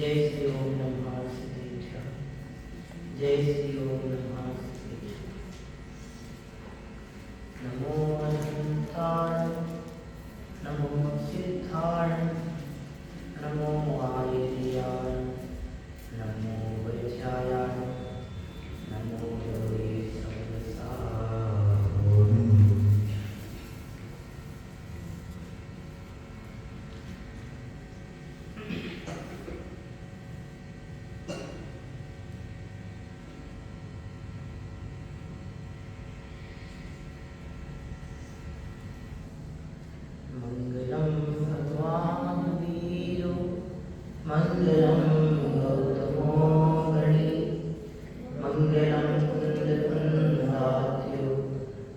जय श्री ओम नमः सिद्धेश्वर। जय श्री ओम नमः सिद्धेश्वर। नमो अनंताय, नमो सिद्धाय, नमो आयर्याय, नमो वज्राय, नमो योगे सर्वसाहुं। मंगलम भगवान वीरो, मंगलम गौतमो गणे, मंगलम कुंदकुंदात्यो,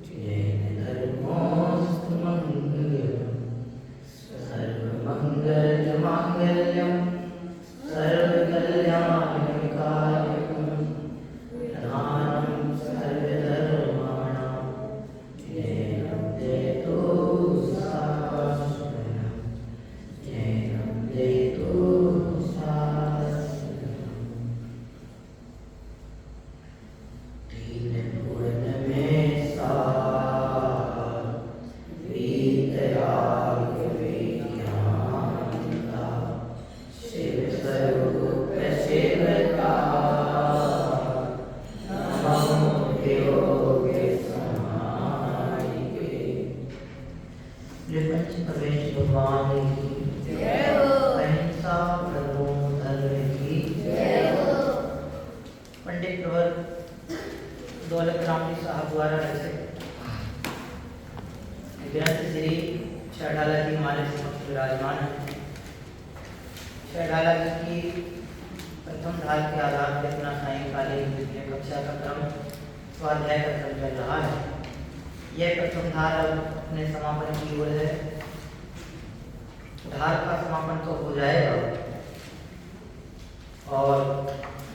जैन धर्मोऽस्तु मंगलम्। सर्वमंगलमांगल्यं सर्वकल्याणकारिकं, प्रधानं सर्वधर्माणां, जैनं जयतु शाश्वतं, जैनं जयतु शाश्वतम्। तीन गुण में सार, वीतराग विज्ञानता, शिव स्वरूप शिवता, नमो योग समाहिके। पंच प्रवेश भगवान की जय हो। अहिंसा परमो धर्म की जय हो। पंडित प्रवर दौलत राम जी साहब द्वारा रचित ग्रंथ श्री शहडाला जी हमारे समक्ष विराजमान है। शहडाला जी की प्रथम धार के आधार पर अपना सायंकालीन द्वितीय कक्षा का क्रम स्वाध्याय का क्रम चल रहा है। यह प्रथम धार अब अपने समापन की ओर है। धार का समापन तो हो जाएगा और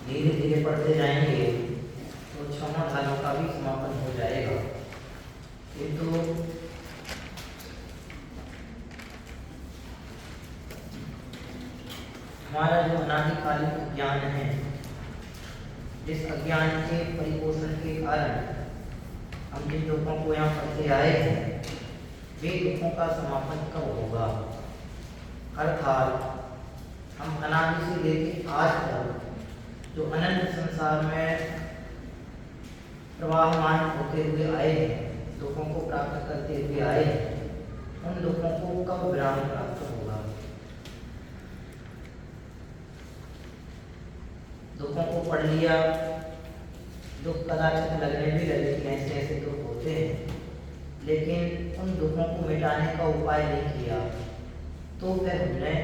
धीरे धीरे पढ़ते जाएंगे तो छठों धारों का भी समापन हो जाएगा। किंतु हमारा जो अनादिकालिक ज्ञान है, इस अज्ञान के परिपोषण के कारण हम जिन दुखों को यहाँ पढ़ते आए हैं, वे दुखों का समापन कब होगा? अर्थात हम अनादि से लेकर आज तक जो अनंत संसार में प्रवाहमान होते हुए आए हैं, दुखों को प्राप्त करते हुए आए हैं, उन दुखों को कब विराम प्राप्त होगा? दुखों को पढ़ लिया, दुख कदाचित लगने भी लगे कि ऐसे ऐसे दुख होते हैं, लेकिन उन दुखों को मिटाने का उपाय नहीं किया तो फिर हमने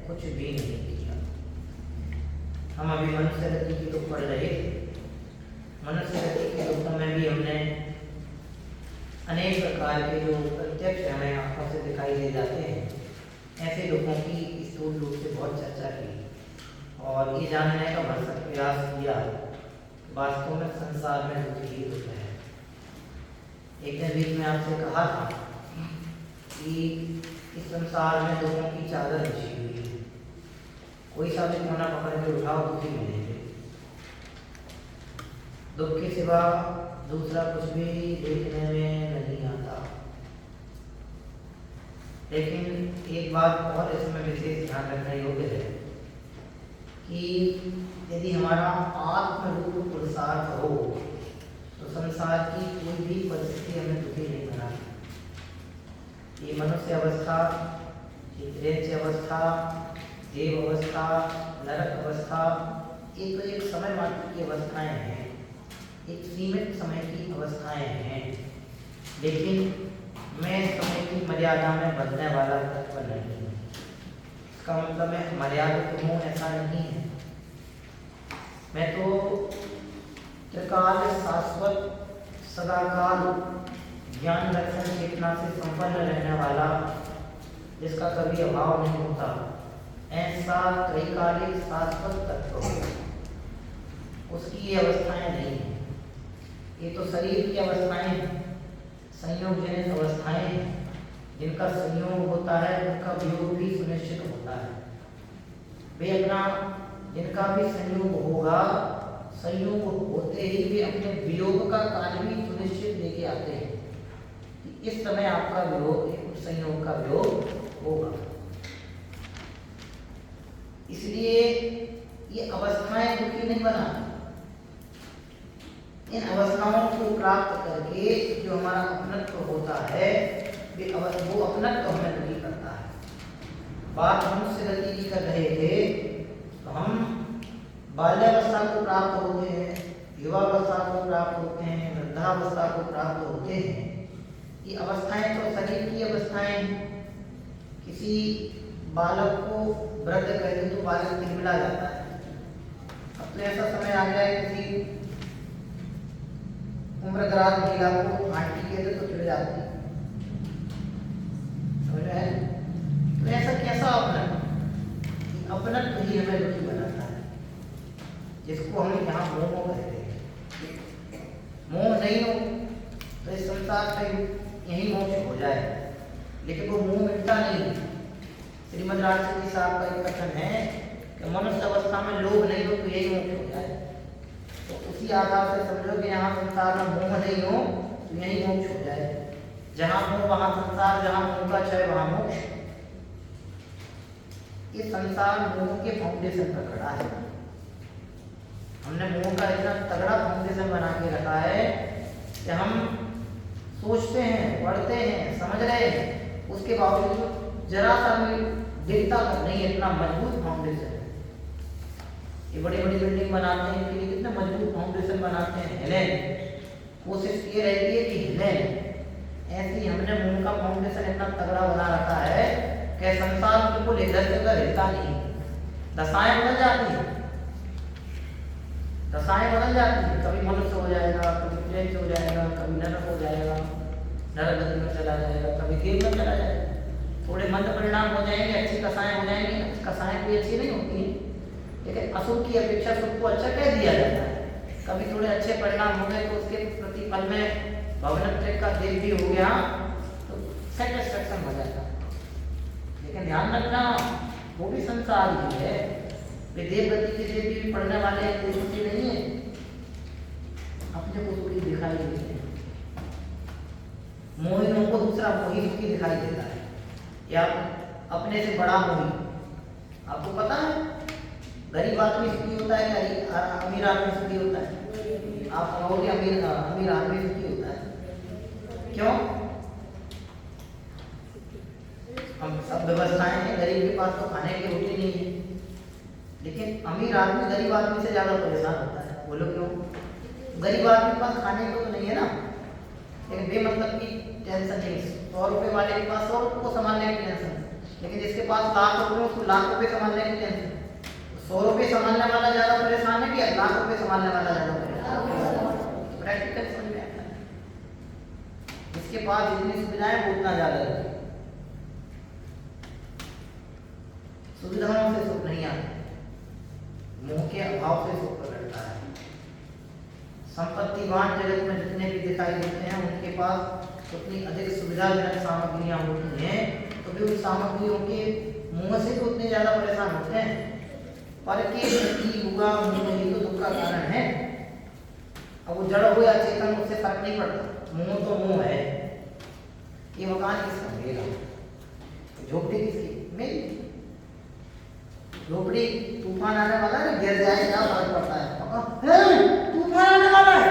कुछ भी नहीं किया। हम अभी मनुष्य गति की दुख पढ़ रहे थे। मनुष्य गति के दुखों में भी हमने अनेक प्रकार के जो प्रत्यक्ष हमें आंखों से दिखाई दे जाते हैं, ऐसे दुखों की स्थूल रूप से बहुत चर्चा की और ये जानने का भरसक प्रयास किया वास्तव में संसार में दुख ही दुख है। एक दिन बीच में आपसे कहा था कि इस संसार में दुखों की चादर बिछी हुई है, कोई सा भी कोना पकड़ के उठाओ दुखी मिलेंगे। दुख के सिवा दूसरा कुछ भी देखने में नहीं आता। लेकिन एक बात और इसमें विशेष ध्यान रखने योग्य है कि यदि हमारा आत्म रूप पुरुषार्थ हो तो संसार की कोई भी परिस्थिति हमें दुखी नहीं बनाती। ये मनुष्य अवस्था, दैत्य अवस्था, देव अवस्था, नरक अवस्था, ये तो एक समय मात्र की अवस्थाएं हैं, एक सीमित समय की अवस्थाएं हैं, लेकिन मैं समय की मर्यादा में बदलने वाला तत्व नहीं हूँ। इसका मतलब है मर्यादित हूँ ऐसा नहीं है। मैं तो त्रिकाल शाश्वत सदाकाल ज्ञान दर्शन चेतना से संपन्न रहने वाला, जिसका कभी अभाव नहीं होता, ऐसा त्रैकालिक शाश्वत तत्व हो, उसकी ये अवस्थाएं नहीं है। ये तो शरीर की अवस्थाएं हैं, संयोग जनित अवस्थाएं हैं, जिनका संयोग होता है उनका वियोग भी सुनिश्चित होता है। वे अपना इनका भी संयोग होगा, संयोग होते ही वे अपने वियोग का कार्य भी सुनिश्चित लेके आते हैं कि इस समय आपका वियोग, एक संयोग का वियोग होगा। इसलिए ये अवस्थाएं दुखी नहीं बनाती। इन अवस्थाओं को प्राप्त करके जो हमारा अपनत्व होता है वो अपनत्व हमें दुखी करता है। बात मनुष्य गति की कर रहे थे, तो हम बाल्यावस्था को प्राप्त होते हैं, युवावस्था को प्राप्त होते हैं, वृद्धावस्था को प्राप्त होते हैं। ये अवस्थाएं तो शरीर की अवस्थाएं। किसी बालक को वृद्ध कहते तो बालक तिलमिला जाता है। अब तो ऐसा समय आ गया है, किसी उम्रदराज महिला को आंटी कहते तो चिढ़ जाती है। समझ रहे हैं? तो ऐसा कैसा अपनत्व ही हमें दुखी बनाता है, जिसको हम यहाँ मोह कहते हैं। मोह नहीं हो तो इस संसार में यही मोक्ष हो जाए, लेकिन वो मोह मिटता नहीं। श्रीमद् राजचंद्र साहब का एक कथन है कि मनुष्य अवस्था में लोभ नहीं हो तो यही मोक्ष हो जाए। तो उसी आधार से समझो कि यहाँ संसार में मोह नहीं हो तो यही मोक्ष हो जाए। जहाँ मोह वहाँ संसार, जहाँ मोह का क्षय वहाँ मोक्ष। ये संसार मोह के फाउंडेशन पर खड़ा है। हमने मोह का इतना तगड़ा फाउंडेशन बना के रखा है कि हम सोचते हैं, पढ़ते हैं, समझ रहे हैं, उसके बावजूद जरा सा भी दिखता नहीं है। इतना मजबूत फाउंडेशन है। ये बड़ी बड़ी बिल्डिंग बनाते हैं, इनके लिए कितना मजबूत फाउंडेशन बनाते हैं, हिले। कोशिश ये रहती है कि हिले। ऐसी हमने मोह का फाउंडेशन इतना तगड़ा बना रखा है कि संसार बिल्कुल इधर से उधर हिलता नहीं। दशाएं बदल जाती हैं, दशाएं बदल जाती हैं। कभी मनुष्य हो जाएगा, कभी प्रेत हो जाएगा, कभी नरक हो जाएगा, नरक गति में चला जाएगा, कभी देव में चला जाएगा। थोड़े मंद परिणाम हो जाएंगे, अच्छी कसाएं हो जाएंगी। कसाएं कोई अच्छी नहीं होती हैं, लेकिन असुख की अपेक्षा सुख को अच्छा कह दिया जाता है। कभी थोड़े अच्छे परिणाम हो गए तो उसके प्रतिफल में भवनत्व का देव भी हो गया तो सेटिस्फैक्शन हो जाता है। लेकिन ध्यान रखना, वो भी संसार ही है। वे देव गति के देव भी पढ़ने वाले सुखी नहीं है, अपने को सुखी दिखाई देते हैं। मोहियों को दूसरा मोही सुखी दिखाई देता है, या अपने से बड़ा मोही। आपको पता है गरीब आदमी सुखी होता है या अमीर आदमी सुखी होता है? आप कहोगे अमीर आदमी सुखी होता है। क्यों? हम सब व्यवस्थाएं हैं, गरीब के पास तो खाने की रोटी नहीं है, लेकिन अमीर आदमी गरीब आदमी से ज्यादा परेशान होता है। बोलो क्यों? गरीब आदमी के पास खाने को तो नहीं है ना, लेकिन बेमतलब की टेंशन नहीं। 100 रुपए वाले के पास 100 रुपये को संभालने की टेंशन, लेकिन जिसके पास लाख रुपये उसको लाख रुपये संभालने की टेंशन। 100 रुपये संभालने वाला ज्यादा परेशान है कि लाख रुपये संभालने वाला ज्यादा परेशान? प्रैक्टिकल समझ में आता है। जिसके पास जितनी सुविधाएं वो उतना ज्यादा है। सुविधाओं से सुख नहीं आता, मोह के अभाव से सुख प्रकटता है। संपत्तिवान जगत में जितने भी दिखाई देते हैं उनके पास उतनी अधिक सुविधाजनक सामग्रियां होती हैं, तो भी उन सामग्रियों के मोह से तो उतने ज्यादा परेशान होते हैं। पर के प्रति हुआ मोह ही तो दुख का कारण है। अब वो जड़ हो या चेतन, उससे फर्क नहीं पड़ता। मोह तो मोह है। ये मकान किसका? मेरा। झोपड़ी किसकी? मेरी। झोपड़ी तूफान आने वाला है, गिर जाए क्या फर्क पड़ता है? तूफान आने वाला है,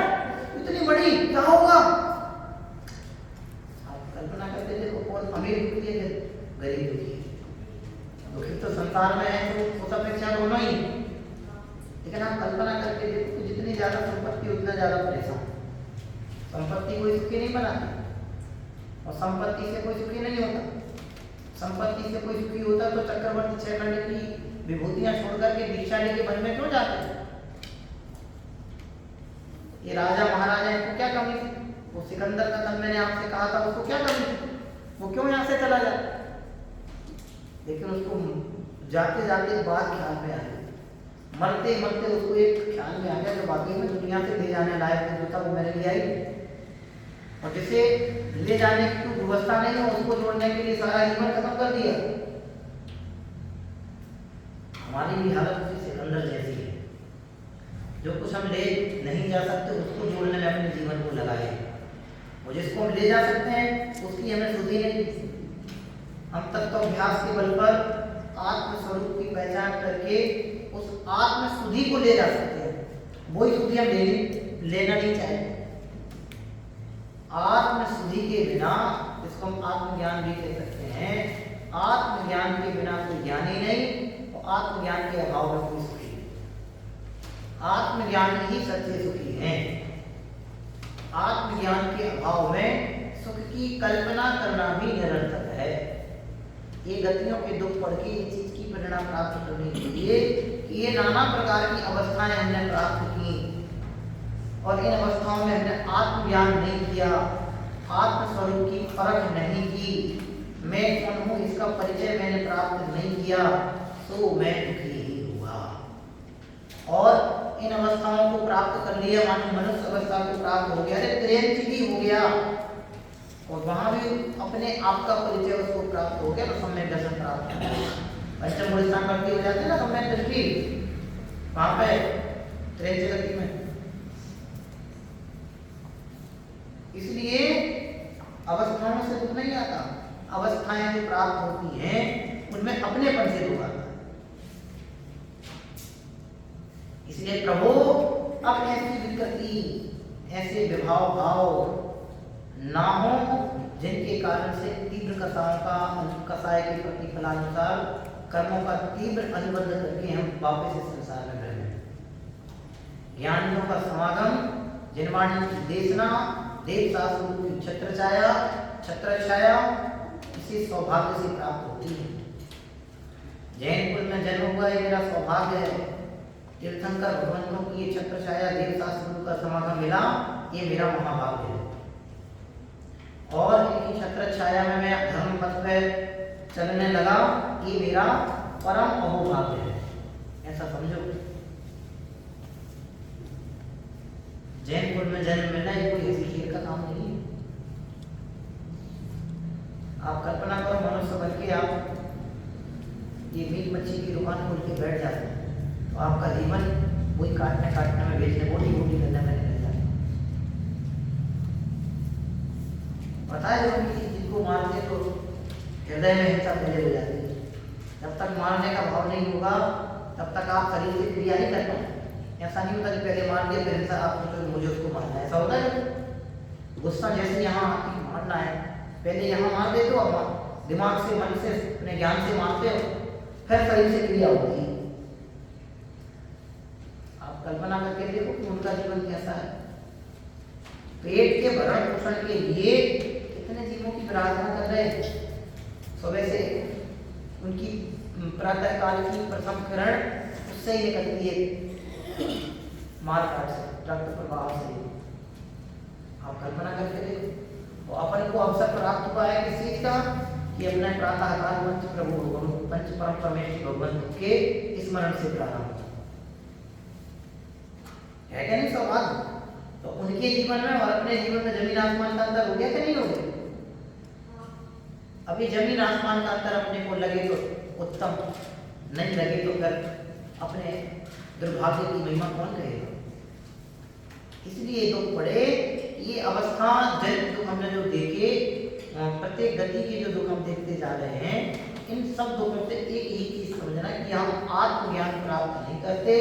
इतनी बड़ी, क्या होगा? आप कल्पना करके देखो, कौन अमीर दुखी है, गरीब दुखी है? दुखी तो संसार में है, तो उस अपेक्षा दोनों ही। लेकिन आप कल्पना करके देखो कि जितनी ज्यादा संपत्ति उतना ज्यादा परेशान। संपत्ति कोई सुखी नहीं बनाती, और संपत्ति से कोई सुखी नहीं होता। संपत्ति से कोई सुखी होता तो चक्रवर्ती 6 खंड की विभूतियां छोड़कर के भिक्षा लेके वन में क्यों जाते? ये राजा महाराजा इनको क्या कमी थी? वो सिकंदर का तब मैंने आपसे कहा था, उसको क्या कमी थी? वो क्यों यहाँ से चला जाता? लेकिन उसको जाते जाते एक बात ख्याल में आई, मरते मरते उसको एक ख्याल में आ गया कि वाकई में दुनिया से ले जाने लायक जो था वो मेरे लिए आई, और जिसे ले जाने की कोई व्यवस्था नहीं है उसको जोड़ने के लिए सारा जीवन खत्म कर दिया। हमारी भी हालत उसी सिकंदर जैसी है। जो कुछ हम ले नहीं जा सकते उसको जोड़ने में अपने जीवन को लगाए, और जिसको हम ले जा सकते हैं उसकी हमें शुद्धि नहीं। हम तक तो अभ्यास के बल पर आत्मस्वरूप की पहचान करके उस आत्म शुद्धि को ले जा सकते हैं, वही शुद्धि हम लेना नहीं चाहते। आत्म शुद्धि के बिना, इसको हम आत्मज्ञान भी कह सकते हैं, आत्मज्ञान के बिना कोई ज्ञान ही नहीं, और आत्मज्ञान के अभाव में कोई सुखी नहीं। आत्मज्ञान ही सच्चे सुखी हैं। आत्मज्ञान के अभाव में सुख की कल्पना करना भी निरर्थक है। ये गतियों के दुख पढ़ के इस चीज की प्रेरणा प्राप्त करने के लिए कि ये नाना प्रकार की अवस्थाएं हमने प्राप्त की, और इन अवस्थाओं में हमने आत्मज्ञान नहीं किया, आत्मस्वरूप की परख नहीं की, मैं कौन हूँ इसका परिचय मैंने प्राप्त नहीं किया, तो मैं दुखी ही हुआ। और इन अवस्थाओं को प्राप्त कर लिया, मानो मनुष्य अवस्था को प्राप्त हो गया, अरे त्रियंच भी हो गया, और वहां भी अपने आप का परिचय उसको प्राप्त हो गया, तो सम्यक दर्शन प्राप्त हो गया। पंचम मूल स्थान भक्ति हो जाते हैं ना सम्यक दृष्टि, वहां पे त्रियंच गति में। इसलिए अवस्थाओं से दुख नहीं आता, अवस्थाएं जो प्राप्त होती हैं उनमें अपनेपन से दुख आता है। इसलिए प्रभु अब ऐसी विकृति, ऐसे विभाव भाव ना हो जिनके कारण से तीव्र कसाय के प्रतिफलानुसार कर्मों का तीव्र अनुबंध करके हम वापस इस संसार में रह जाएं। ज्ञानियों का समागम, जिनवाणी की देशना, देव शास्त्रों की छत्र छाया इसी सौभाग्य से प्राप्त होती है। जैन कुल में जन्म हुआ ये मेरा सौभाग्य है। तीर्थंकर भगवंतों की ये छत्र छाया, देव शास्त्रों का समागम मिला, ये मेरा महाभाग्य है। और इनकी छत्र छाया में मैं धर्म पथ पे चलने लगा, ये मेरा परम अहोभाग्य है, ऐसा समझो। जैन कुल में जन्म मिलना ये कोई ऐसी खेल का काम नहीं है। आप कल्पना करो मनुष्य बन के आप ये मीट मच्छी की दुकान खोल के बैठ जाते हैं, तो आपका जीवन वही काटने में, बेचने, बोटी करने में निकल जाए। पता है कि जिनको मारते तो हृदय में हिंसा पहले हो जाती है। जब तक मारने का भाव नहीं होगा तब तक आप शरीर से क्रिया नहीं कर पाए। ऐसा नहीं होता कि पहले मार दिया फिर हिंसा आप सोचो मुझे उसको मारना है, ऐसा होता है। गुस्सा जैसे यहाँ मारना है, पहले यहाँ मार देते हो, अब दिमाग से, मन से, अपने ज्ञान से मारते हो, फिर शरीर से क्रिया होती है। आप कल्पना करके देखो कि उनका जीवन कैसा है। पेट के भरण पोषण के लिए कितने जीवों की प्रार्थना कर रहे हैं। सुबह से उनकी प्रातः काल की प्रथम किरण उससे ही निकलती है, मार काट से, रक्त प्रवाह से। आप कल्पना करके देखो। और अपन को अवसर प्राप्त हुआ है किस चीज का, कि अपने प्रातः काल पंच परम परमेश्वर भगवान के स्मरण से प्रारंभ है क्या नहीं सौभाग्य। तो उनके जीवन में और अपने जीवन में जमीन आसमान का अंतर हो गया कि नहीं हो गया। अभी जमीन आसमान का अंतर अपने को लगे तो उत्तम, नहीं लगे तो फिर अपने दुर्भाग्य की महिमा कौन कहेगा। इसलिए दुख पड़े, ये अवस्था जन्म दुख हमने जो देखे, प्रत्येक गति के जो दुख हम देखते जा रहे हैं, इन सब दुखों से एक ही चीज समझना कि हम आत्मज्ञान प्राप्त नहीं करते,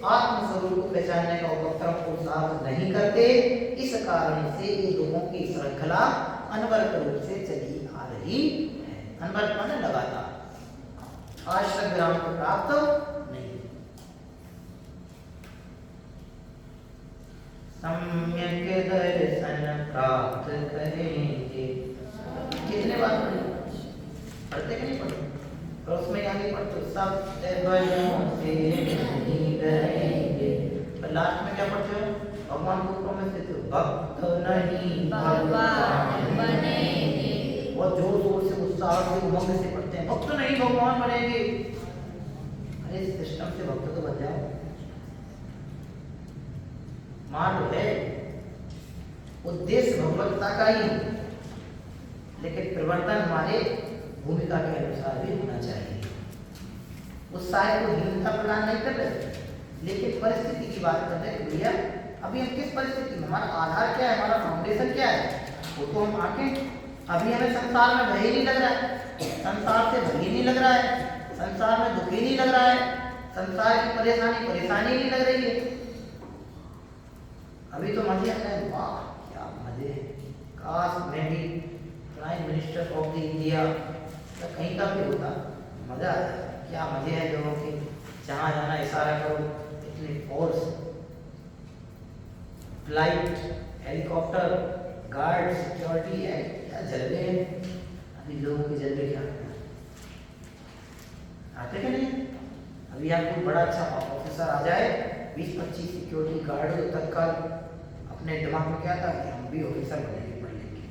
आत्मस्वरूप को पहचानने का उपक्रम को साथ नहीं करते। इस कारण से ये दुखों की श्रृंखला अनवरत रूप से चली आ रही है। अनवरत माने लगातार, आज तक विराम को प्राप्त नहीं। सम्यक दर्शन प्राप्त करेंगे। कितने बार पढ़ते कि नहीं पढ़ते, और उसमें आगे पढ़ते सब से नहीं डरेंगे। पर लास्ट में क्या पढ़ते हो, भगवान को प्रॉमिस देते हो, भक्त नहीं भगवान बनेंगे। और जोर जोर से, उत्साह से, उमंग से पढ़ते हैं, भक्त नहीं भगवान बनेंगे। अरे सिस्टम से भक्त तो बन जाओ। मार्ग है, उद्देश्य भगवत्ता का ही, लेकिन प्रवर्तन हमारे भूमिका के अनुसार भी होना चाहिए। उस साइड को हीनता प्रदान नहीं कर रहे, लेकिन परिस्थिति की बात कर रहे हैं भैया। अभी हम किस परिस्थिति में, हमारा आधार क्या है, हमारा फाउंडेशन क्या है, वो तो हम आंखें। अभी हमें संसार में भय ही नहीं लग रहा है, संसार से भय ही नहीं लग रहा है, संसार में दुख ही नहीं लग रहा है, संसार की परेशानी नहीं लग रही है। अभी तो मजे आ रहे हैं, वाह क्या मजे, काश मैं भी prime minister of the India या कहीं का भी होता, मजा आ जाता। क्या मजे हैं लोगों के, जहाँ जाना इशारा करो, इतनी force, flight, helicopter, guard, security है, क्या जलवे हैं अभी लोगों के, जलवे क्या आते कि नहीं। अभी आपको बड़ा अच्छा ऑफिसर आ जाए, 20-25 सिक्योरिटी गार्ड हो, तत्काल अपने दिमाग में क्या था कि हम भी ऑफिसर बनेंगे, पढ़ लेंगे।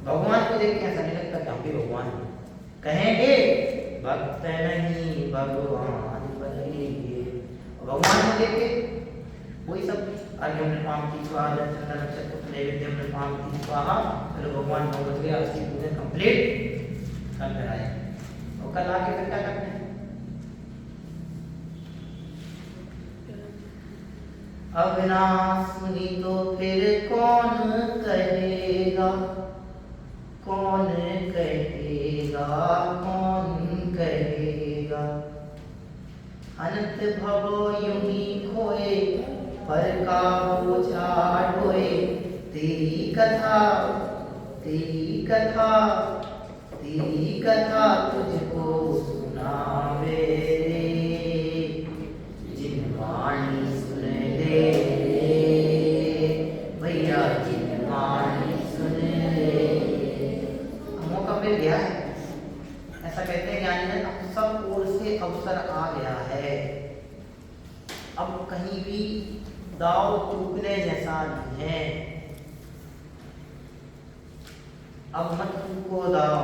भगवान को देख के ऐसा नहीं लगता कि हम भी भगवान कहेंगे, भक्त नहीं भगवान बनेंगे। भगवान को देख के वही सब अर्घ्यम नृपाम की स्वाहा, चंदन नक्षत्र नैवेद्यम नृपाम की स्वाहा, चलो भगवान भगवत गया, उसकी पूजन कंप्लीट कर कर आए। और कल आके फिर क्या करते हैं, अविनाश मुनि तो फिर कौन कहेगा, कौन कहेगा, कौन कहेगा। अनंत भवो यूं ही खोए, पर का बोझा ढोए, तेरी कथा, तेरी कथा, तेरी कथा तुझको सुनावे रे, जिन वाणी सुन ले भैया, जिन वाणी सुन ले। मौका मिल गया है, ऐसा कहते हैं ज्ञानी जन, अब सब ओर से अवसर आ गया है, अब कहीं भी दाव चूकने जैसा नहीं है, अब मत चूको दाव,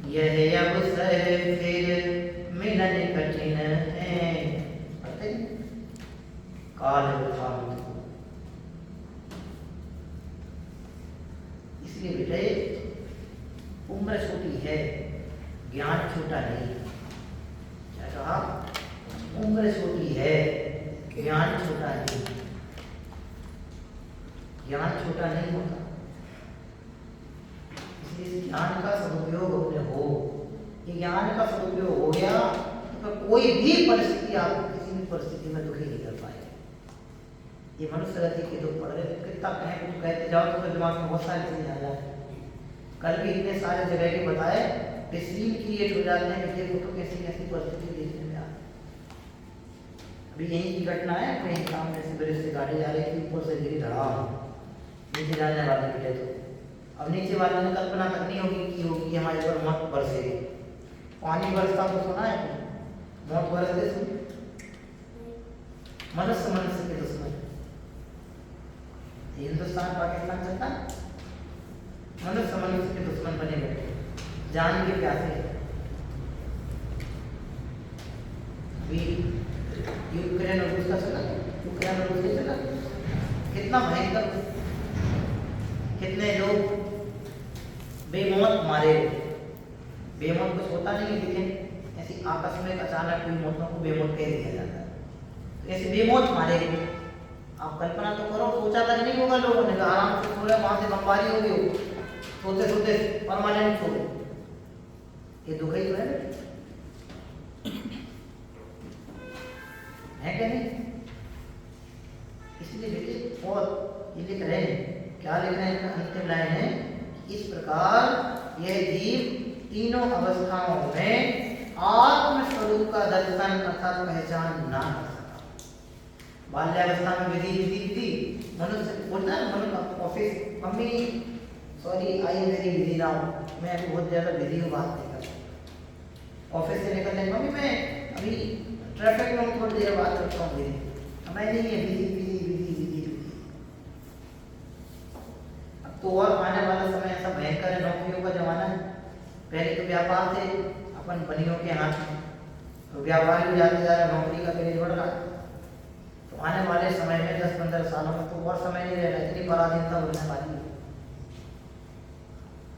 यह अवसर फिर मिलन कठिन है, काल वृथा। इसलिए बेटे उम्र छोटी है, ज्ञान छोटा नहीं। क्या कहा, उम्र छोटी है, ज्ञान छोटा नहीं, ज्ञान छोटा नहीं होता। इसलिए ज्ञान का सदुपयोग अपने हो, ये ज्ञान का सदुपयोग हो गया तो कोई भी परिस्थिति आपको किसी भी परिस्थिति में दुखी नहीं कर पाएगी। ये मनुष्य गति के दुख पड़ रहे, कितना कहें कुछ कहते जाओ तो फिर दिमाग में बहुत सारी चीजें आ जाए। कल भी इतने सारे जगह के बताए, डिसीजन क्रिएट हो जाते हैं कि देखो तो कैसी कैसी परिस्थिति देखने में आ। अभी यही की घटना है, कहीं सामने से ब्रिज से गाड़ी जा रही थी, ऊपर से गिरी धड़ाम, नीचे जाने वाले मिले तो अब नीचे वालों ने कल्पना तक नहीं होगी कि होगी हमारे ऊपर मौत बरसेगी। पानी बरसता तो सुना है, मौत बरसते सुन, मनुष्य मनुष्य के दुश्मन। हिंदुस्तान पाकिस्तान चलता, मनुष्य मनुष्य के दुश्मन बने बैठे, जान के प्यासे। यूक्रेन और रूस का चला, यूक्रेन और रूस का चला, कितना भयंकर, कितने लोग बेमौत मारे। बेमौत कुछ होता नहीं, लेकिन ऐसी आकस्मिक अचानक हुई मौतों को बेमौत कह दिया जाता है। तो ऐसे बेमौत मारे, आप कल्पना तो करो, सोचा तक नहीं होगा लोगों ने, आराम से सो रहे, वहां से बमबारी हो गई, सोते सोते परमानेंट सो गए। ये दुख ही तो है क्या नहीं? इसलिए देखिए, और ये लिख रहे हैं, क्या लिख रहे हैं, अंतिम लाइन है, इस प्रकार यह जीव तीनों अवस्थाओं में आत्म स्वरूप का दर्शन अर्थात पहचान ना कर सका। बाल्यावस्था में विधि विधि विधि, मनुष्य बोलता है, मनुष्य office, mummy sorry I am very busy now, मैं अभी बहुत ज़्यादा बिजी हूँ, बात नहीं कर सकता। ऑफिस से निकलने, मम्मी मैं अभी ट्रैफिक में थोड़ी देर बात करता हूँ, मैं नहीं है, बिजी बिजी बिजी बिजी। अब तो और आने वाला समय ऐसा भयंकर है, नौकरियों का जमाना है। पहले तो व्यापार थे अपन बनियों के हाथ में, तो व्यापार भी जाते जा रहा, नौकरी का क्रेज बढ़ रहा। तो आने वाले समय में 10-15 सालों में तो और समय नहीं रहना, इतनी पराधीनता होने वाली है।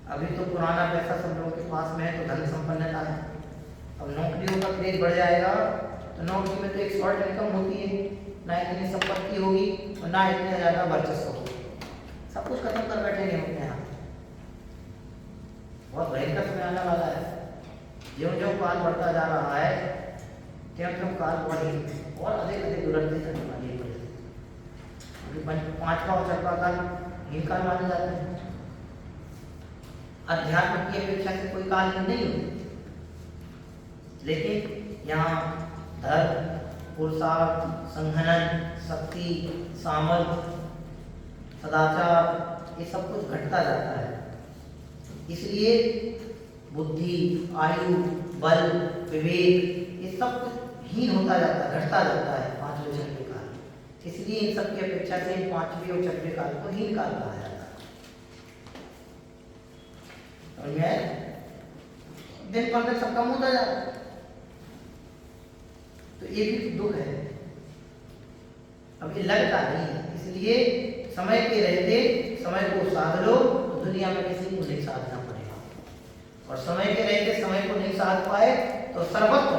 अभी तो पुराना पैसा सब लोगों के पास में है तो धन संपन्नता है। अब नौकरियों का क्रेज बढ़ जाएगा तो नौकरी में तो एक शॉर्ट इनकम होती है, ना इतनी संपत्ति होगी और ना इतने ज़्यादा वर्चस्व होगी, सब कुछ खत्म कर बैठेंगे अपने यहाँ। बहुत भयंकर समय आने वाला है। ज्यों ज्यों काल बढ़ता जा रहा है त्यों त्यों काल बढ़ी और अधिक अधिक दुर्गति करने वाली है। पांचवा और छठवां काल हीन काल माने जाते हैं। अध्यात्म की अपेक्षा से कोई काल नहीं होती, लेकिन यहाँ धर्म, पुरुषार्थ, संघनन, शक्ति, सामर्थ्य, सदाचार ये सब कुछ घटता जाता है। इसलिए बुद्धि, आयु, बल, विवेक ये सब कुछ हीन होता जाता है, घटता जाता है पांचवें छठवें काल। इसलिए इन सब की अपेक्षा से पांचवें और छठवें काल को हीन काल कहा जाता है। दिन पर दिन सब कम होता जा रहा है, तो ये भी दुख है। अब ये लगता नहीं है, इसलिए समय के रहते समय को साध लो तो दुनिया में किसी को नहीं साधना पड़ेगा, और समय के रहते समय को नहीं साध पाए तो सर्वत्र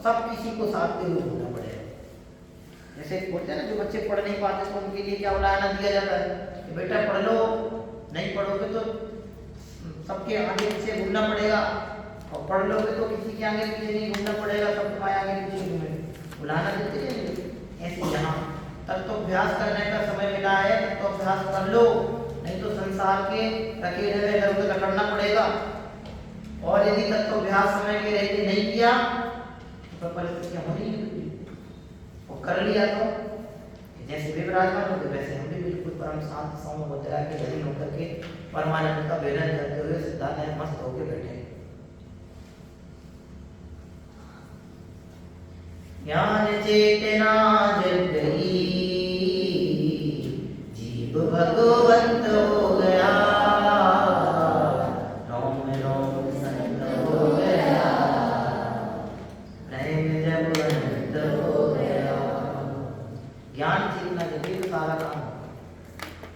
सब किसी को साधते हुए होना पड़ेगा। जैसे बोलते हैं ना, जो बच्चे पढ़ नहीं पाते तो उनके लिए क्या उलाहना दिया जाता है कि बेटा पढ़ लो, नहीं पढ़ोगे तो सबके आगे पीछे घूमना पड़ेगा, और पढ़ लोगे तो किसी के आगे पीछे नहीं घूमना पड़ेगा, सब तुम्हारे आगे पीछे घूमे, उलाहना देते हैं। ऐसे यहाँ तब तो अभ्यास करने का समय मिला है तो अभ्यास कर लो, नहीं तो संसार के रखे हुए इधर उधर रगड़ना पड़ेगा। और यदि तब तो अभ्यास समय के रहते नहीं किया तो परिस्थितियां होनी ही, और कर लिया तो जैसे भी विराजमान होते वैसे हम भी बिल्कुल परम शांत सौम्य मुद्रा के धीन होकर के परमानंद का वेदन करते हुए सिद्धांत में मस्त होकर बैठे। ज्ञान चेतना जग गई, जीव भगवंत हो गया, रोम रोम संत हो गया, प्रेम जब अनंत हो गया। ज्ञान चेतना जगी तो सारा काम हो।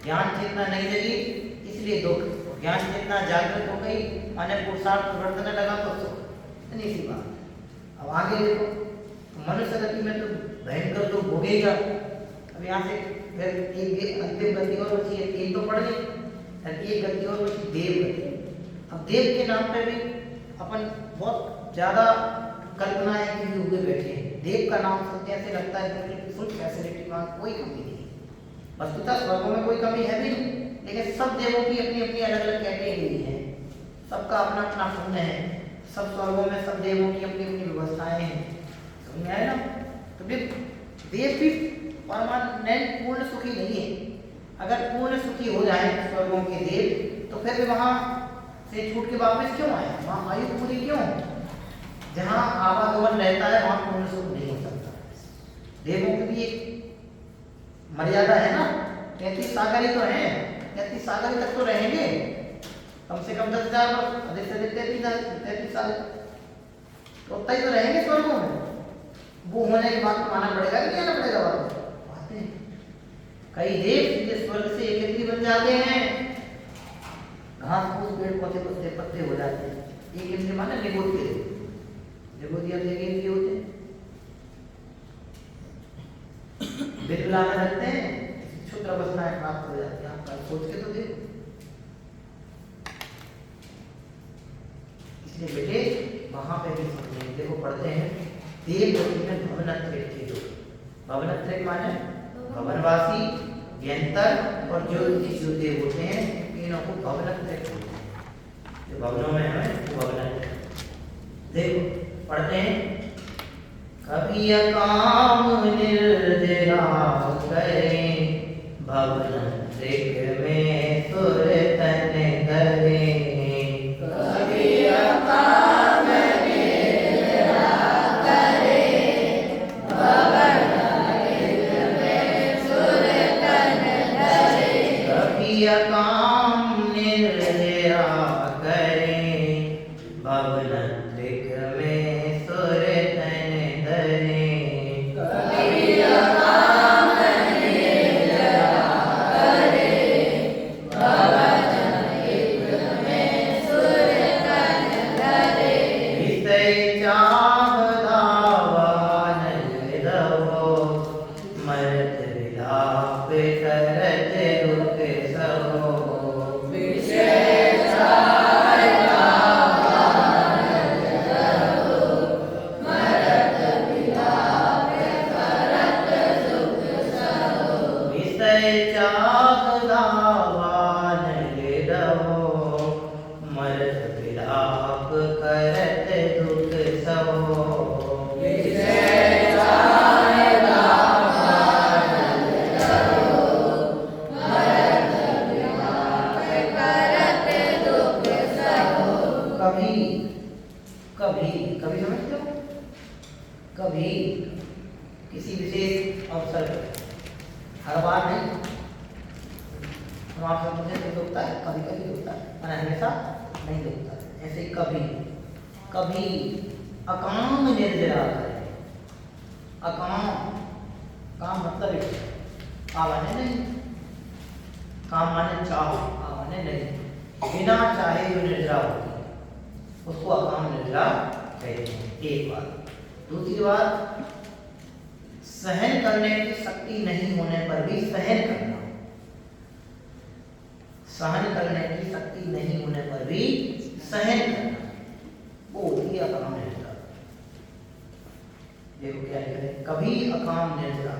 ज्ञान चेतना नहीं जगी इसलिए दुख, ज्ञान चेतना जागृत हो गई माने पुरुषार्थ वर्तने लगा तो सुख, इतनी सी बात। अब आगे देखो, मनुष्य गति में तो भयंकर तो भोगेगा। अब यहाँ से फिर एक अंतिम गति और बची है, तीन तो पढ़ ली, एक गति और बची देव गति। अब देव के नाम पे भी अपन बहुत ज्यादा कल्पनाएं की हुए बैठे हैं। देव का नाम सुनते ऐसे लगता है कि फुल फैसिलिटी वहाँ कोई कमी नहीं। वस्तुतः स्वर्गों में कोई कमी है भी नहीं, लेकिन सब देवों की अपनी अपनी अलग अलग कैटेगरी है, सबका अपना अपना पुण्य है। सब स्वर्गों में सब देवों की अपनी अपनी व्यवस्थाएं हैं, समझ आए ना। तो देव भी परमानेंट पूर्ण सुखी नहीं है। अगर पूर्ण सुखी हो जाए स्वर्गों के देव तो फिर भी वहां से छूट के वापस क्यों आए, वहां आयु पूरी क्यों? जहां आवागमन रहता है वहां पूर्ण सुख नहीं हो सकता। देवों की भी एक मर्यादा है ना, 33 सागर ही तो है, 33 सागर तक तो रहेंगे, कम से कम 10,000 वर्ष, अधिक से अधिक 33 साल तो उतना ही तो रहेंगे स्वर्गों में। वो होने के बाद माना पड़ेगा कि नहीं आना पड़ेगा वापस? आते हैं कई देव सीधे स्वर्ग से एक बन जाते हैं, घास फूस पेड़ पौधे पत्ते पत्ते हो जाते हैं। एक इंद्रिय माने निगोदी, निगोदी अब एक इंद्रिय होते हैं, बिरला में रखते हैं, क्षुद्र अवस्थाएं प्राप्त हो जाती हैं। आप सोच के तो देखो। इसलिए बेटे वहां पे भी समझेंगे, देखो पढ़ते हैं देव गति में भवनत्रय के दो। भवनत्रय माने भवनवासी, व्यंतर और जो देव होते हैं, तीनों को भवनत्रय बोलते हैं। जो भवनों में है वो भवनत्रय। देखो पढ़ते हैं, कभी काम निर्जरा करें, भवनत्रय में सुर तन करें। काम निर्जरा करें, भवनत्रिक में सुर तन धरें। कभी काम निर्जरा करें, समझते हो? कभी किसी विशेष अवसर पर, हर बार नहीं। हम आपसे पूछे तो होता है, कभी कभी होता है, पर हमेशा नहीं होता है। ऐसे कभी कभी अकाम निर्जरा करे। अकाम, काम मतलब काम माने नहीं, काम माने चाह, काम माने नहीं। बिना चाहे जो निर्जरा होती है उसको अकाम निर्जरा कहते हैं। एक बात। दूसरी बात, सहन करने की शक्ति नहीं होने पर भी सहन करना। सहन करने की शक्ति नहीं होने पर भी सहन करना, वो होती है अकाम निर्जरा। देखो क्या लिखा है, कभी अकाम निर्जरा।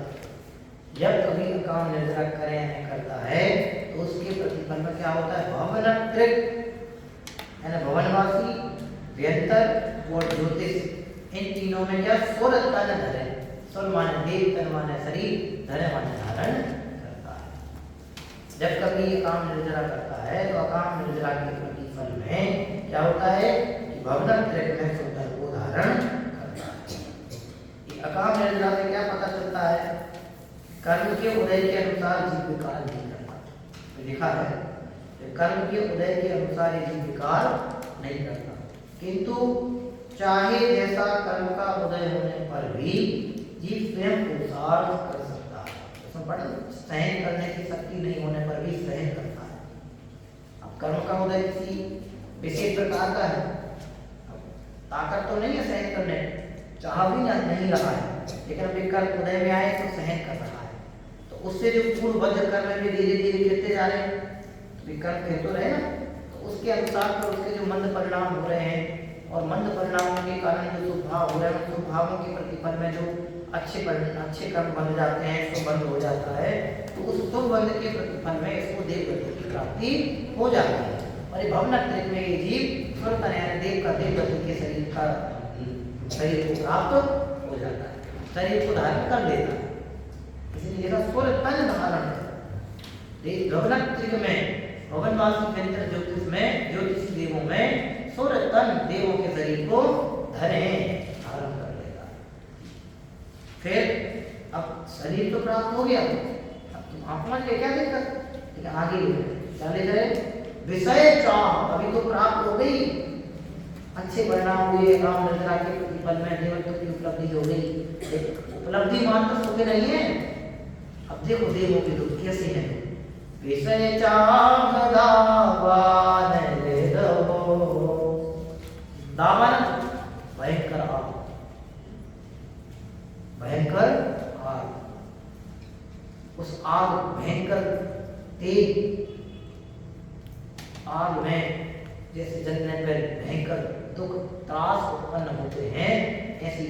जब कभी अकाम निर्जरा करे करता है तो उसके प्रतिफल में क्या होता है, भवनत्रिक यानी भवनवासी, व्यंतर और ज्योतिष, इन तीनों में क्या सुर तन धरे। सुर माने देव, तन माने शरीर, धरे माने धारण करता है। जब कभी अकाम निर्जरा करता है तो अकाम निर्जरा के प्रतिफल में क्या होता है कि भवनत्रिक में सुंदर को धारण करता है। अकाम निर्जरा से क्या पता चलता है, कर्म के उदय के अनुसार जीव विकार नहीं करता। तो लिखा है कर्म के उदय के अनुसार ये जीव विकार नहीं करता, किंतु चाहे जैसा कर्म का उदय होने पर भी जीव स्वयं पुरुषार्थ कर सकता है। उसमें पढ़, सहन करने की शक्ति नहीं होने पर भी सहन करता है। अब कर्म का उदय किसी विशेष प्रकार का है, ताकत तो नहीं है सहन करने, चाह भी नहीं रहा है, लेकिन अभी कर्म उदय में आए तो सहन कर रहा है। तो उससे जो पूर्वबद्ध कर्म में धीरे धीरे गिरते जा रहे हैं, कर्म कह तो रहे ना, तो उसके अनुसार तो उसके जो मंद परिणाम हो रहे हैं, और मंद परिणामों के कारण जो शुभ भाव हो रहे हैं, शुभ भावों के प्रतिफल में जो अच्छे कर्म बन जाते हैं, शुभ बंध हो जाता है, तो उस शुभ बंध के प्रतिफल में इसको देवगति की प्राप्ति हो जाती है। और ये भवनत्रिक में ये जीव स्वतः यानी देव का देवगति के शरीर को प्राप्त हो जाता है, शरीर को धारण कर लेता है। इसलिए जैसा स्वर तन धारण है भवनत्रिक में, भवनवासी व्यंतर ज्योतिष में, ज्योतिष देवों में सुर तन देवों के शरीर को धरे धारण कर लेगा। फिर अब शरीर तो प्राप्त हो गया, अब तुम आत्मा के क्या दिक्कत, लेकिन आगे क्या ले जाए, विषय चाह अभी तो प्राप्त हो गई, अच्छे परिणाम हुए, काम निर्जरा के प्रतिफल में देवत्व की उपलब्धि हो गई। उपलब्धि मात्र सुख नहीं है। अब देखो देवों के दुख कैसे हैं, विषय चाह दावान ले दो। दावन भयंकर आग, भयंकर आग, उस आग भयंकर तेज आग में जैसे जलने पर भयंकर दुख त्रास उत्पन्न होते हैं, ऐसी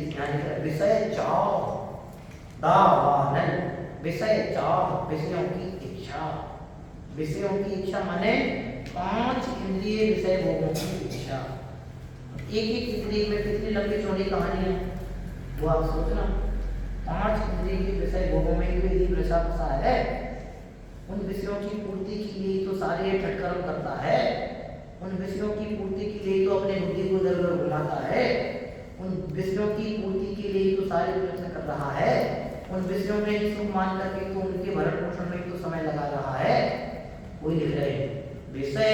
विषय चाह दावानन, विषय चाह विषयों की इच्छा। विषयों की इच्छा माने 5 इंद्रिय विषय भोगों की इच्छा। एक एक इंद्रिय में कितनी लंबी चौड़ी कहानी है वो आप सोचना। 5 इंद्रिय के विषय भोगों में यदि वृषा फंसा है, उन विषयों की पूर्ति के लिए तो सारे ठटकर्म करता है, उन विषयों की पूर्ति के लिए तो अपने बुद्धि को इधर उधर भुलाता है, उन विषयों की पूर्ति के लिए तो सारे प्रयत्न कर रहा है, उन विषयों में ही सुख मान करके तो उनके भरण पोषण में तो समय लगा रहा है। कोई लिख रहे विषय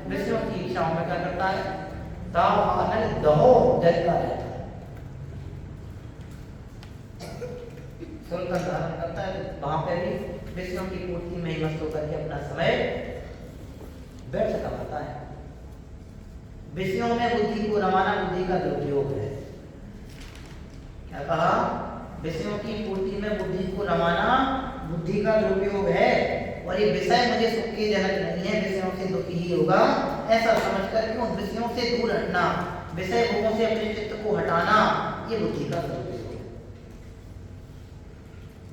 विषयों की इच्छाओं में क्या करता है, दावानल दहो जलता रहता है, सुनकर धारण करता है। वहां पर भी विषयों की पूर्ति में ही मस्त होकर के अपना समय व्यर्थ करता है। विषयों में बुद्धि को रमाना बुद्धि का दुरुपयोग है। क्या कहा, विषयों की पूर्ति में बुद्धि को रमाना बुद्धि का दुरुपयोग है, और ये विषय मुझे सुख के जनक नहीं है, विषयों से दुखी ही होगा, ऐसा समझकर के उन विषयों से दूर हटना, विषय भोगों से अपने चित्त को हटाना, ये बुद्धि का दुरुपयोग है।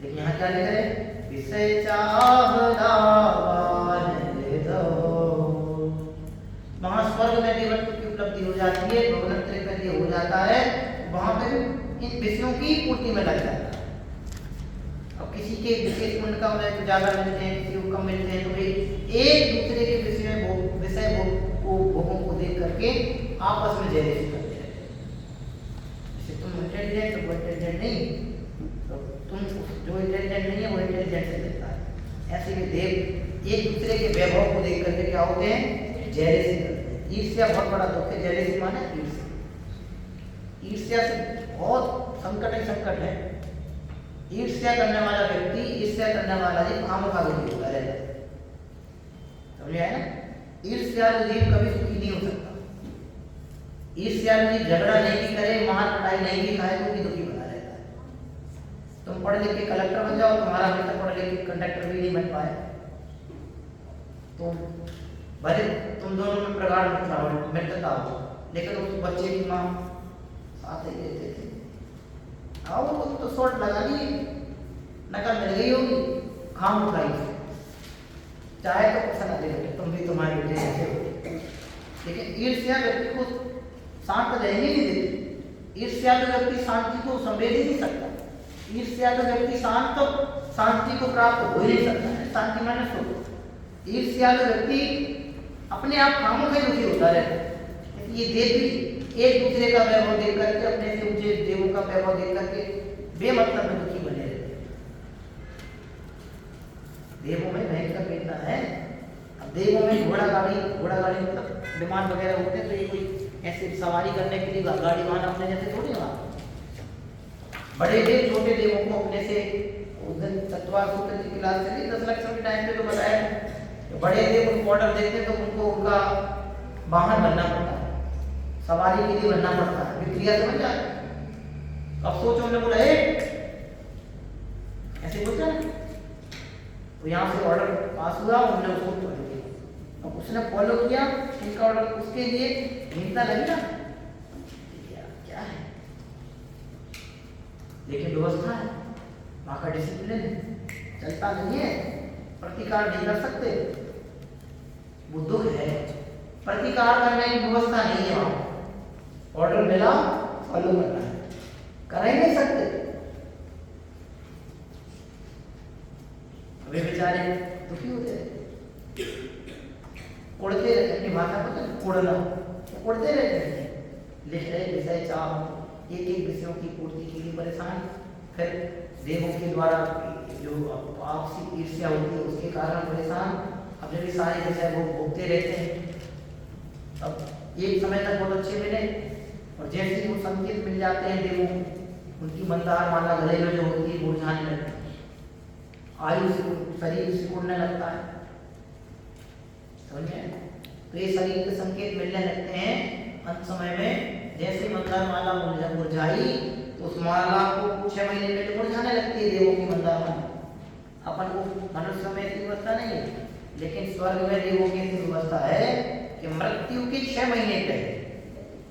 लेकिन यहाँ क्या लिख रहे, विषय चाह दावान ले दो। वहां स्वर्ग में देवत्व की उपलब्धि हो जाती है, भवनत्रिक में ये हो जाता है, वहां पे इन विषयों की पूर्ति में लग जाता है। अब किसी के विशेष पुण्य का उदय तो ज्यादा मिलते हैं, किसी को कम मिलते हैं, तो भाई एक दूसरे के विषय करके आपस में जेलसी करते रहते हैं। जैसे तुम इंटेलिजेंट वो इंटेलिजेंट नहीं, तो तुम जो इंटेलिजेंट नहीं है वो इंटेलिजेंट से मिलता है। ऐसे भी देव एक दूसरे के वैभव को देख करके क्या होते हैं, जेलसी करते हैं। ईर्ष्या बहुत बड़ा दुख है। जेलसी माने ईर्ष्या। ईर्ष्या से बहुत संकट ही संकट है। ईर्ष्या करने वाला व्यक्ति, ईर्ष्या करने वाला जीव खामोखा दुखी होता रहता है। समझ आया ना? ईर्ष्यालु जीव कभी सुखी नहीं हो सकता। ईर्ष्यालु जीव झगड़ा नहीं भी करे, मार पटाई नहीं भी खाए तो भी दुखी बना रहता है। तुम पढ़ लिख के कलेक्टर बन जाओ, तुम्हारा बेटा पढ़ लिख के कंडक्टर भी नहीं बन पाए, तो भले तुम दोनों में प्रगाढ़ मित्रता हो, लेकिन उस बच्चे की माँ साथ ही रहते थे। आओ तो शॉर्ट लगा ली, नकल मिल गई होगी, खाम उठाई, चाहे तो पसंद दे दो, तुम भी तुम्हारे बेटे ऐसे हो। लेकिन ईर्ष्या व्यक्ति को शांत रहने नहीं देती। ईर्ष्यालु व्यक्ति शांति को संवेद ही नहीं सकता। ईर्ष्यालु व्यक्ति शांति को प्राप्त हो ही नहीं सकता है। शांति माने सुख। ईर्ष्यालु व्यक्ति अपने आप खामोखा ही दुखी होता रहता है। ये देव भी एक दूसरे का वैभव देख करके, अपने से ऊंचे देवों का वैभव देख करके बेमतलब में दुखी बने रहते हैं। देवों में भयंकर वेदना है। अब देवों में घोड़ा गाड़ी मतलब विमान वगैरह होते हैं, तो ये कोई ऐसे सवारी करने के लिए गाड़ी वाहन अपने जैसे थोड़ी ना। बड़े देव छोटे देवों को अपने से, उस दिन चतुर्सूत्र की क्लास चली 10 लक्षण के टाइम पे तो बताया, बड़े देव उनको ऑर्डर देते तो उनको उनका वाहन बनना पड़ता है, सवारी के लिए बनना पड़ता है। क्रिया समझ जाए। अब सोचो, उन्होंने बोला ऐसे बोलते हैं, तो यहाँ से ऑर्डर पास हुआ, उन्होंने उसको फॉलो किया। अब उसने फॉलो किया इनका ऑर्डर, उसके लिए हिंसा लगी ना, क्या है, लेकिन व्यवस्था है, वहाँ का डिसिप्लिन चलता नहीं है, प्रतिकार नहीं कर सकते, वो दुख है। प्रतिकार करने की व्यवस्था नहीं है वहाँ। ऑर्डर मिला, फॉलो करना है, कर ही नहीं सकते। वे बेचारे दुखी होते रहते, उड़ते रहते, अपनी भाषा को उड़ना, उड़ते रहते हैं, लिख रहे विषय चाह, एक एक विषयों की पूर्ति के लिए परेशान। फिर देवों के द्वारा जो आपसी ईर्ष्या होती है उसके कारण परेशान। अपने भी सारे विषय वो भोगते रहते हैं। अब एक समय तक बहुत अच्छे मिले, और जैसे ही वो संकेत मिल जाते हैं देवों, उनकी मंदार माला गले में जो होती है मुरझाने लगती है, आयु से शरीर सिकुड़ने लगता है। समझे? तो ये शरीर के संकेत मिलने लगते हैं। अंत समय में जैसे मंदार माला मुरझाई, तो उस माला को 6 महीने में मुरझाने लगती है देवों की मंदार माला। अपन को मनुष्य में ऐसी व्यवस्था नहीं है, लेकिन स्वर्ग में देवों की ऐसी व्यवस्था है कि मृत्यु के 6 महीने पहले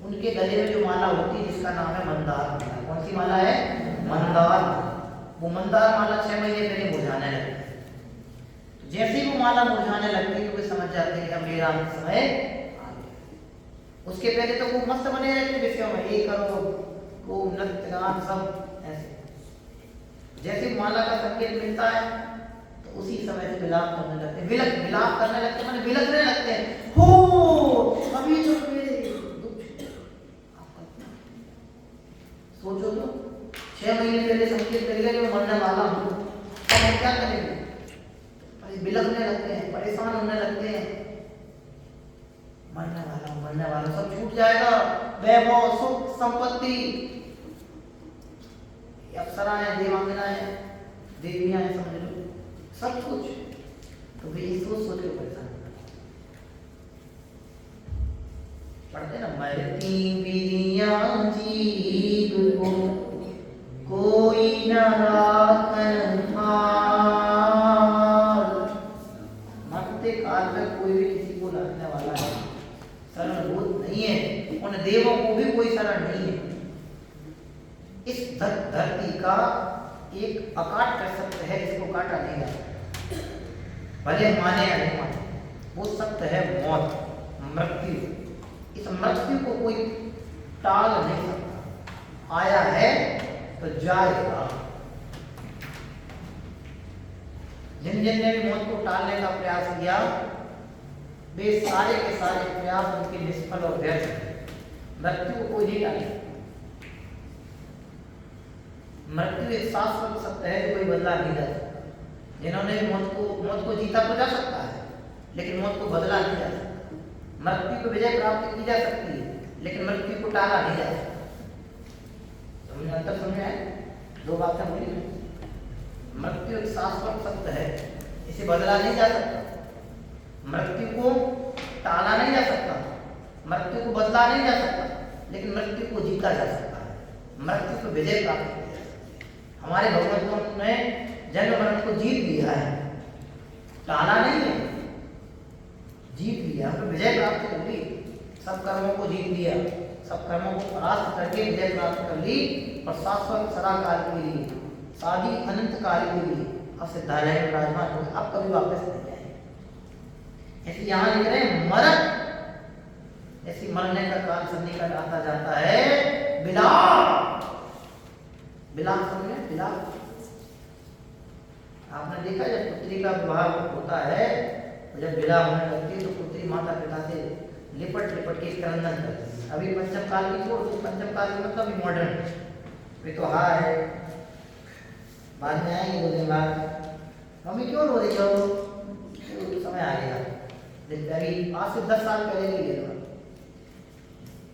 उनके गले में जो माला होती है, जिसका नाम है मंदार माला। कौन सी माला है? मंदार। वो मंदार माला 6 महीने पहले मुरझाने लगती है। तो जैसे ही वो माला मुरझाने लगती है, तो वे समझ जाते हैं कि अब मेरा अंत समय आ गया। उसके पहले तो वो मस्त बने रहते विषयों में, ये करो, वो नृत्य गान सब ऐसे। जैसे माला का संकेत मिलता है, तो उसी समय से विलाप करने लगते हैं, विलाप करने लगते हैं, माने विलखने लगते हैं। हो अभी जो मेरे सोचो तो 6 महीने पहले संकेत मिल गया कि मैं मरने वाला हूँ, तो हम क्या करेंगे? बिलखने लगते हैं, परेशान होने लगते हैं, मरने वाला हूँ, सब छूट जाएगा, वैभव सुख संपत्ति, अप्सराएं, देवांगनाएं, देवियां हैं, समझ लो सब कुछ। तो वे इस सोच के परेशान पढ़ते ना, मरती बिरिया जीव को कोई न राखन हार। मरते काल में कोई भी किसी को रखने वाला है, शरणभूत नहीं है, उन देवों को भी कोई शरण नहीं है। इस धरती का एक अकाट कर सकते है, इसको काटा नहीं जा सकता, भले माने या नहीं माने, वो सत्य है मौत, मृत्यु। इस मृत्यु को कोई टाल नहीं सकता, आया है तो जाएगा। जिन जिन ने भी मौत को टालने का प्रयास किया, वे सारे के सारे प्रयास उनके निष्फल और व्यर्थ हैं। मृत्यु को कोई नहीं टाले। मृत्यु एक शाश्वत सत्य है जो कोई बदला नहीं जा सकता। जिन्होंने मौत को जीता तो जा सकता है, लेकिन मौत को बदला नहीं जा सकता। मृत्यु को विजय प्राप्त की जा सकती है, लेकिन मृत्यु को टाला नहीं जा सकता। समझ अंतर समझ आए? दो बातें बोली। मृत्यु एक शाश्वत सत्य है, इसे बदला नहीं जा सकता। मृत्यु को टाला नहीं जा सकता, मृत्यु को बदला नहीं जा सकता, लेकिन मृत्यु को जीता जा सकता है। मृत्यु को विजय प्राप्त किया जा सकता है। हमारे भगवंतों ने जन्म मरण को जीत लिया है, टाला नहीं है, जीत लिया, तो विजय प्राप्त कर ली। सब कर्मों को जीत लिया, सब कर्मों को परास्त करके विजय प्राप्त कर ली और शाश्वत सदा काल के लिए, शादी अनंत काल के लिए अब सिद्धालय में विराजमान हो, अब कभी वापस नहीं आए। ऐसे यहाँ लिख रहे हैं मरण, ऐसी मरने का काल सन्निकट आता जाता है। विलाप, विलाप समझे? विलाप आपने देखा जब पुत्री का विवाह होता है, जब विलाप होने लगती है तो पुत्री माता पिता से लिपट लिपट के क्रंदन करती है। अभी पंचम काल की छोड़ दो, पंचम काल की मतलब अभी मॉडर्न, वे तो हाँ है, बाद में आएंगे 2 दिन बाद, मम्मी क्यों रो रही हो? समय आ गया। अभी आज से 10 साल पहले की ले लो,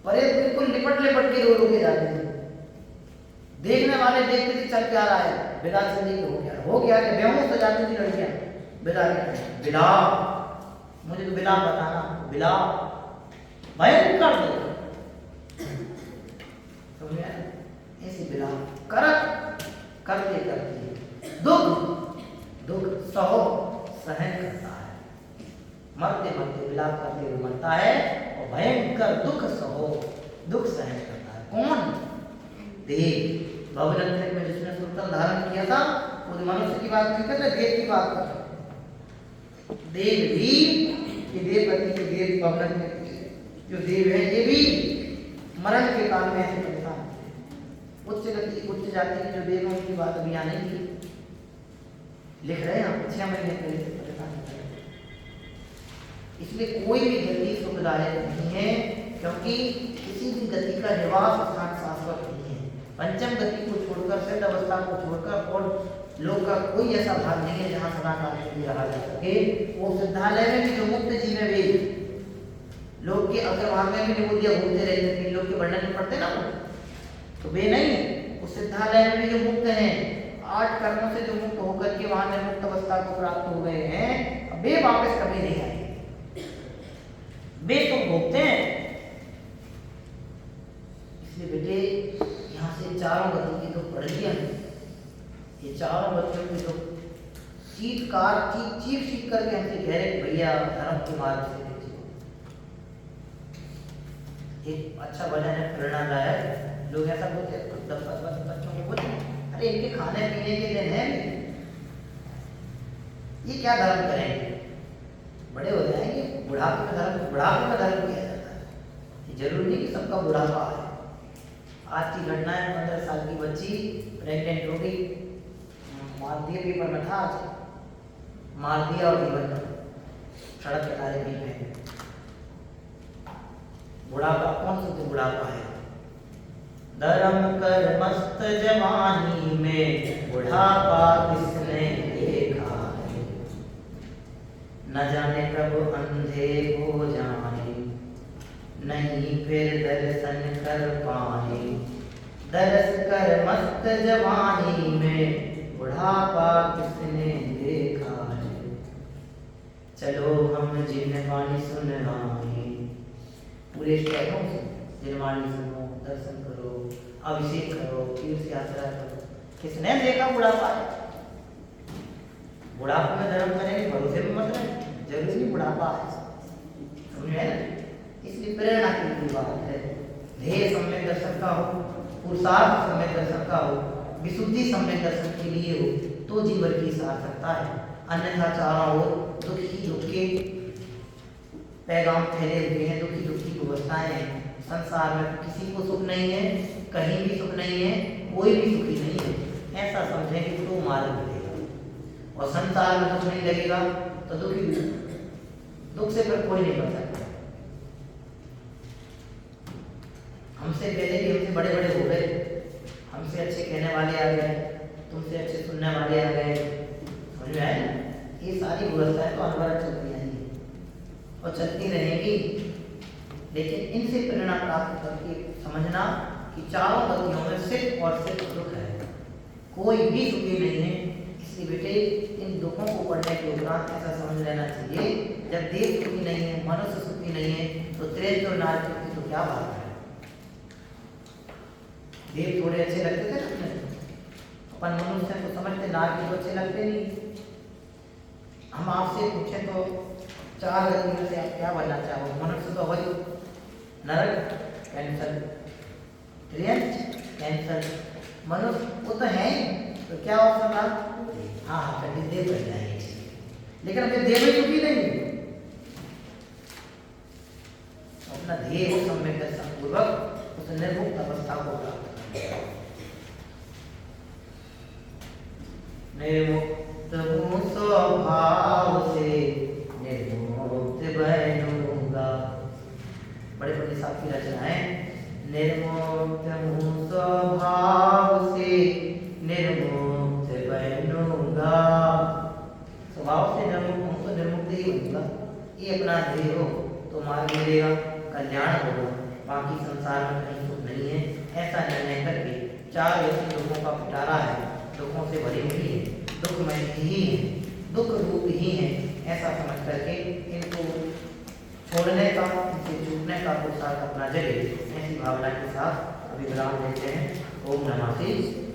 पर ये बिल्कुल लिपट लिपट के रो के जाते थे। देखने वाले देखते थे चल क्या रहा है, बिला चलने के हो गया कि बेहोश हो जाती थी लड़कियां। बिला बिला मुझे तो बिला बताना, बिला भयंकर दो समझे? ऐसी बिला करत करते करते दुख सहो सहन करता है, मरते मरते विलाप करते हुए मरता है और भयंकर दुख सहो, दुख सहन करता है। कौन? देव। भवनंतर में जिसने सुल्तान धारण किया था, वो मनुष्य की बात नहीं कर रहे, देव की बात कर रहे। देव भी ये देवपति के देव भवनंतर जो देव है, ये भी मरण के काल में ऐसे परेशान थे। उच्च गति उच्च जाति के जो देव हैं, उनकी बात अभी यहाँ नहीं की, लिख रहे हैं आप 6 महीने पहले से परेशान कर रहे हैं। इसलिए कोई भी गति सुखदायक नहीं है, क्योंकि किसी भी गति का निवास स्थान शाश्वत नहीं है। पंचम गति को छोड़कर, सिद्ध अवस्था को छोड़कर और लोक का कोई ऐसा भाग नहीं है जहाँ सदा काल के लिए रहा जा सके। वो सिद्धालय में भी जो मुक्त जीव है, वे लोग के अग्रभाग में भी निबुद्धियां घूमते रहते थे, लोग के वर्णन में पढ़ते ना, तो वे नहीं, उस सिद्धालय में भी जो मुक्त हैं, 8 कर्मों से जो मुक्त होकर के वहां निर्मुक्त अवस्था को प्राप्त हो गए हैं, वे वापस कभी नहीं आएंगे, वे तो भोगते हैं। इसलिए बेटे यहाँ से चारों गति की जो पढ़ लिया है, ये चारों बच्चों की जो चीख करके हमसे कह रहे भैया धर्म के मार्ग से देखिए। एक अच्छा भजन है प्रेरणादायक, लोग ऐसा बोलते हैं बच्चों को बोलते हैं, अरे इनके खाने पीने के दिन है, ये क्या धर्म करेंगे, बड़े हो जाएंगे, बुढ़ापे में धर्म किया जाता है। ये जरूरी नहीं कि सबका बुढ़ापा है। आज की घटना है, 15 साल की बच्ची प्रेग्नेंट हो गई, मालदीव पेपर में था आज, मालदीव और जीवन का सड़क के किनारे कहीं पे। बुढ़ापा कौन सा बुढ़ापा है? धर्म कर मस्त जवानी में बुढ़ापा किसने देखा है, न जाने कब अंधे हो जाए, नहीं फिर दर्शन कर पाए। दर्श कर मस्त जवानी में बुढ़ापा किसने देखा है, चलो हम जिनवाणी सुन आए। पूरे स्टेपों से जिनवाणी सुनो, दर्शन करो, अभिषेक करो, तीर्थ यात्रा करो। किसने देखा बुढ़ापा है? बुढ़ापे में धर्म करेंगे, भरोसे में मत रहे, जरूरी बुढ़ापा है, समझे ना? इसलिए प्रेरणा की बात है, ध्येय सम्यक दर्शन का हो, पुरुषार्थ सम्यक दर्शन का हो, विशुद्धि सम्यक दर्शन के लिए हो, तो जीवन की सार्थकता है। अन्यथा चारों ओर दुख ही दुख के पैगाम फैले हुए हैं, दुखी दुखी व्यवस्थाएं हैं। संसार में किसी को सुख नहीं है, कहीं भी सुख नहीं है, कोई भी सुखी नहीं है, ऐसा समझेंगे तो मार्ग मिलेगा। और संसार में दुख नहीं लगेगा तो दुखी दुख से फिर कोई नहीं बच सकता। हमसे पहले भी हमसे बड़े बड़े हो गए, हमसे अच्छे कहने वाले आ गए, तुमसे अच्छे सुनने वाले आ गए, समझ में आए? ये सारी व्यवस्थाएं तो अनवरत चलती रहेंगी और चलती रहेंगी, लेकिन इनसे प्रेरणा प्राप्त करके समझना कि चारों गतियों में सिर्फ और सिर्फ दुख है, कोई भी सुखी नहीं है। इसलिए बेटे इन दुखों को पढ़ने के उपरांत ऐसा समझ लेना चाहिए, जब देव सुखी नहीं है, मनुष्य सुखी नहीं है, तो त्रेत और नारद की तो क्या बात है। देव थोड़े अच्छे लगते थे ना, अपन मनुष्य को समझते, नारद को अच्छे लगते नहीं। हम आपसे पूछे तो चार गति में से आप क्या बनना चाहोगे? मनुष्य तो वही नरक कैंसर, त्रियंच कैंसर, मनुष्य वो तो है, तो क्या ऑप्शन था? हाँ हाँ कभी देव बन जाएंगे, लेकिन अपने देव में सुखी नहीं, अपना ध्येय सम्यक दर्शन पूर्वक उस निर्मुक्त अवस्था को प्राप्त करें। निर्मुक्त हूँ स्वभाव से निर्मुक्त बनूंगा, बड़े बड़े साहब की रचना है। निर्मुक्त हूँ स्वभाव से निर्मुक्त बनूंगा, स्वभाव से निर्मुक्त हूँ तो निर्मुक्त ही बनूंगा। ये अपना ध्येय हो तो मार्ग मिलेगा, कल्याण होगा, बाकी संसार में कहीं सुख नहीं है। ऐसा निर्णय करके चार ऐसे दुखों का पिटारा है, दुखों से भरी हुई है, दुखमय ही है, दुख रूप ही है, ऐसा समझ करके इनको छोड़ने का, इनसे छूटने का पुरुषार्थ अपना जगे, ऐसी भावना के साथ अभी विराम देते हैं। ओम नमः शिवाय।